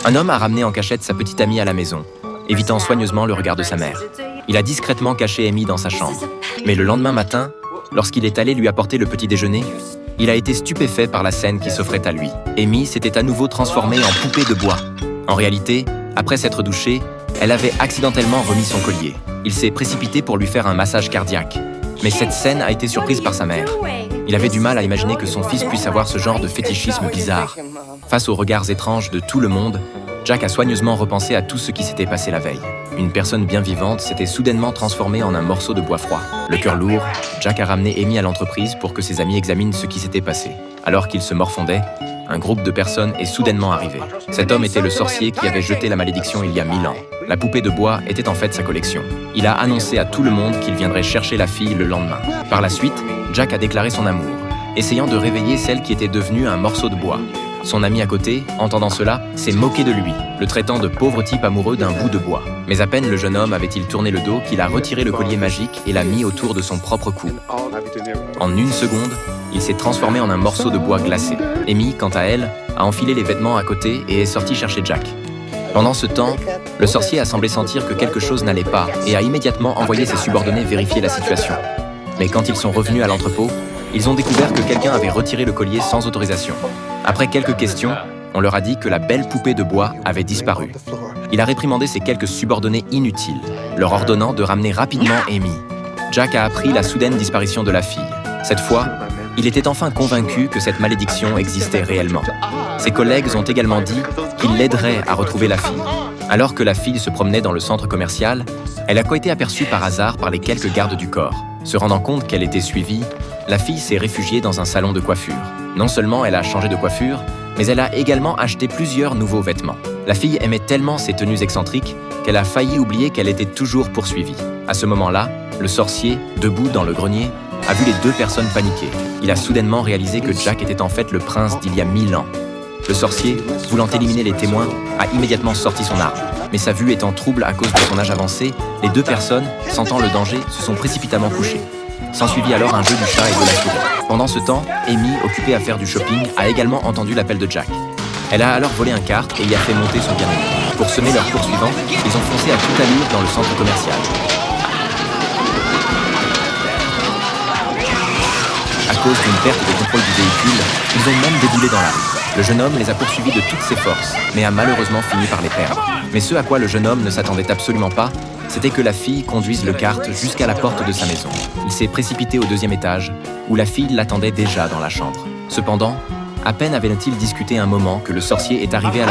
Un homme a ramené en cachette sa petite amie à la maison, évitant soigneusement le regard de sa mère. Il a discrètement caché Amy dans sa chambre. Mais le lendemain matin, lorsqu'il est allé lui apporter le petit déjeuner, il a été stupéfait par la scène qui s'offrait à lui. Amy s'était à nouveau transformée en poupée de bois. En réalité, après s'être douchée, elle avait accidentellement remis son collier. Il s'est précipité pour lui faire un massage cardiaque. Mais cette scène a été surprise par sa mère. Il avait du mal à imaginer que son fils puisse avoir ce genre de fétichisme bizarre. Face aux regards étranges de tout le monde, Jack a soigneusement repensé à tout ce qui s'était passé la veille. Une personne bien vivante s'était soudainement transformée en un morceau de bois froid. Le cœur lourd, Jack a ramené Amy à l'entreprise pour que ses amis examinent ce qui s'était passé. Alors qu'ils se morfondaient, un groupe de personnes est soudainement arrivé. Cet homme était le sorcier qui avait jeté la malédiction il y a 1000 ans. La poupée de bois était en fait sa collection. Il a annoncé à tout le monde qu'il viendrait chercher la fille le lendemain. Par la suite, Jack a déclaré son amour, essayant de réveiller celle qui était devenue un morceau de bois. Son ami à côté, entendant cela, s'est moqué de lui, le traitant de pauvre type amoureux d'un bout de bois. Mais à peine le jeune homme avait-il tourné le dos qu'il a retiré le collier magique et l'a mis autour de son propre cou. En une seconde, il s'est transformé en un morceau de bois glacé. Amy, quant à elle, a enfilé les vêtements à côté et est sortie chercher Jack. Pendant ce temps, le sorcier a semblé sentir que quelque chose n'allait pas et a immédiatement envoyé ses subordonnés vérifier la situation. Mais quand ils sont revenus à l'entrepôt, ils ont découvert que quelqu'un avait retiré le collier sans autorisation. Après quelques questions, on leur a dit que la belle poupée de bois avait disparu. Il a réprimandé ses quelques subordonnés inutiles, leur ordonnant de ramener rapidement Amy. Jack a appris la soudaine disparition de la fille. Cette fois, il était enfin convaincu que cette malédiction existait réellement. Ses collègues ont également dit qu'ils l'aideraient à retrouver la fille. Alors que la fille se promenait dans le centre commercial, elle a été aperçue par hasard par les quelques gardes du corps. Se rendant compte qu'elle était suivie, la fille s'est réfugiée dans un salon de coiffure. Non seulement elle a changé de coiffure, mais elle a également acheté plusieurs nouveaux vêtements. La fille aimait tellement ses tenues excentriques qu'elle a failli oublier qu'elle était toujours poursuivie. À ce moment-là, le sorcier, debout dans le grenier, a vu les deux personnes paniquer. Il a soudainement réalisé que Jack était en fait le prince d'il y a 1000 ans. Le sorcier, voulant éliminer les témoins, a immédiatement sorti son arme. Mais sa vue étant trouble à cause de son âge avancé, les deux personnes, sentant le danger, se sont précipitamment couchées. S'ensuivit alors un jeu du chat et de la souris. Pendant ce temps, Amy, occupée à faire du shopping, a également entendu l'appel de Jack. Elle a alors volé un kart et y a fait monter son bien-aimé. Pour semer leur poursuivant, ils ont foncé à toute allure dans le centre commercial. À cause d'une perte de contrôle du véhicule, ils ont même déboulé dans la rue. Le jeune homme les a poursuivis de toutes ses forces, mais a malheureusement fini par les perdre. Mais ce à quoi le jeune homme ne s'attendait absolument pas, c'était que la fille conduise le kart jusqu'à la porte de sa maison. Il s'est précipité au 2e étage, où la fille l'attendait déjà dans la chambre. Cependant, à peine avait-il discuté un moment que le sorcier est arrivé à la